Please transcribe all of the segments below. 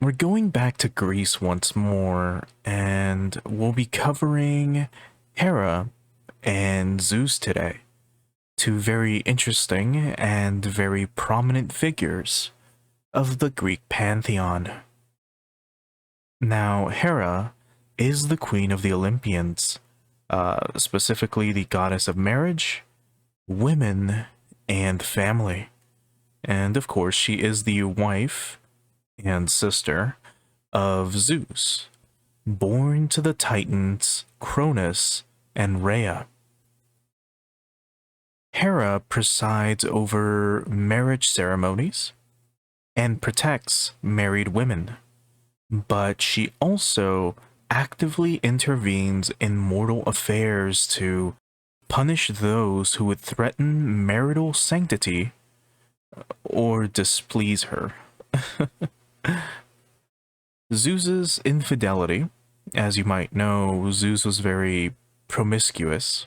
We're going back to Greece once more, and we'll be covering Hera and Zeus today. Two very interesting and very prominent figures of the Greek pantheon. Now, Hera is the queen of the Olympians, specifically the goddess of marriage, women, and family. And of course, she is the wife and sister of Zeus, born to the Titans Cronus and Rhea. Hera presides over marriage ceremonies and protects married women, but she also actively intervenes in mortal affairs to punish those who would threaten marital sanctity or displease her. Zeus's infidelity, as you might know, Zeus was very promiscuous,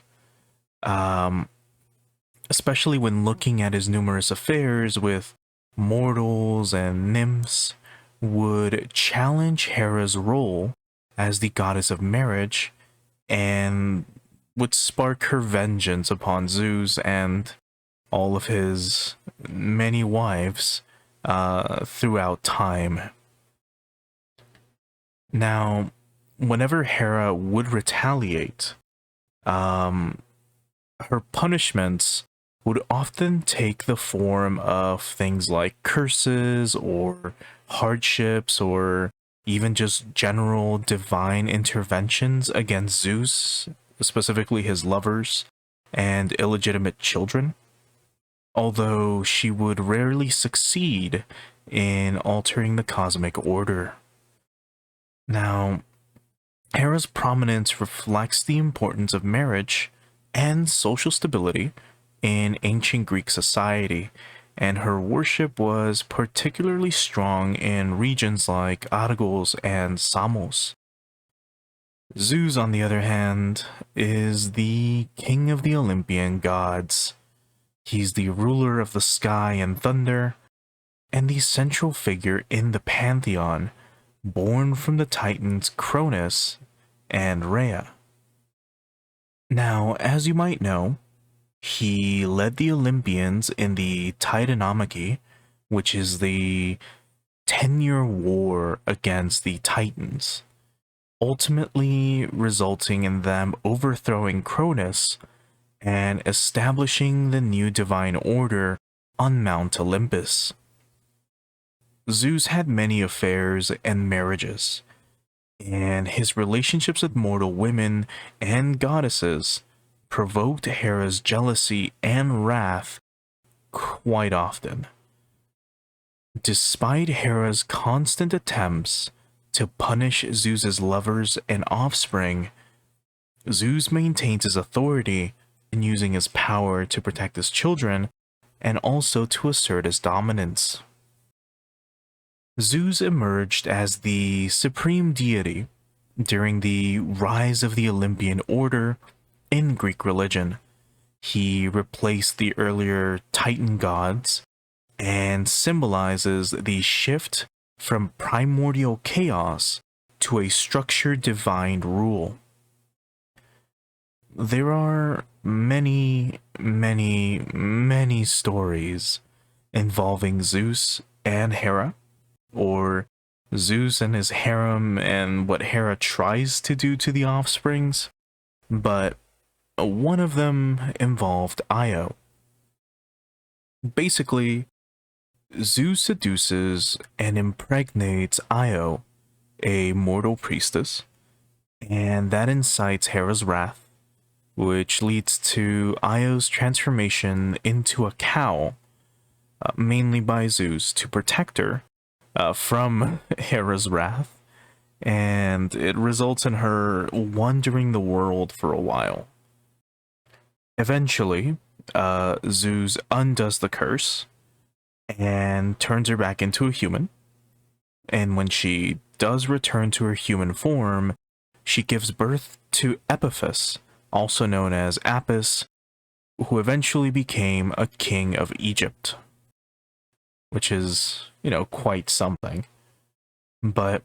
especially when looking at his numerous affairs with mortals and nymphs, would challenge Hera's role as the goddess of marriage and would spark her vengeance upon Zeus and all of his many wives throughout time. Now, whenever Hera would retaliate, her punishments would often take the form of things like curses or hardships or even just general divine interventions against Zeus, specifically his lovers and illegitimate children. Although she would rarely succeed in altering the cosmic order. Now, Hera's prominence reflects the importance of marriage and social stability in ancient Greek society, and her worship was particularly strong in regions like Argos and Samos. Zeus, on the other hand, is the king of the Olympian gods. He's the ruler of the sky and thunder, and the central figure in the pantheon, born from the Titans Cronus and Rhea. Now, as you might know, he led the Olympians in the Titanomachy, which is the 10-year war against the Titans, ultimately resulting in them overthrowing Cronus and establishing the new divine order on Mount Olympus. Zeus had many affairs and marriages, and his relationships with mortal women and goddesses provoked Hera's jealousy and wrath quite often. Despite Hera's constant attempts to punish Zeus's lovers and offspring, Zeus maintains his authority in using his power to protect his children and also to assert his dominance. Zeus emerged as the supreme deity during the rise of the Olympian order in Greek religion. He replaced the earlier Titan gods and symbolizes the shift from primordial chaos to a structured divine rule. There are many stories involving Zeus and Hera, or Zeus and his harem and what Hera tries to do to the offsprings, but one of them involved Io. Basically, Zeus seduces and impregnates Io, a mortal priestess, and that incites Hera's wrath, which leads to Io's transformation into a cow, mainly by Zeus to protect her from Hera's wrath, and it results in her wandering the world for a while. Eventually, Zeus undoes the curse and turns her back into a human, and when she does return to her human form, she gives birth to Epiphus, also known as Apis, who eventually became a king of Egypt. Which is, quite something. But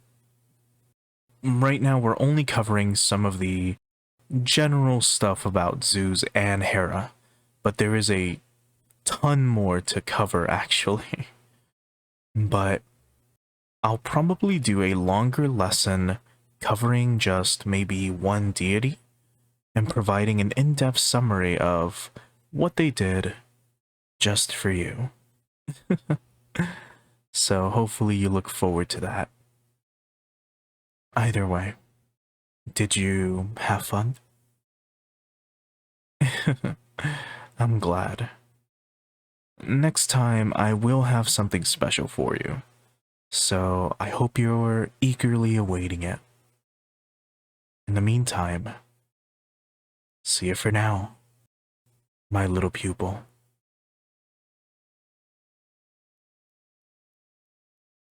right now we're only covering some of the general stuff about Zeus and Hera, but there is a ton more to cover actually. But I'll probably do a longer lesson covering just maybe one deity and providing an in-depth summary of what they did just for you. So hopefully you look forward to that. Either way, did you have fun? I'm glad. Next time I will have something special for you, so I hope you're eagerly awaiting it. In the meantime, see you for now, my little pupil.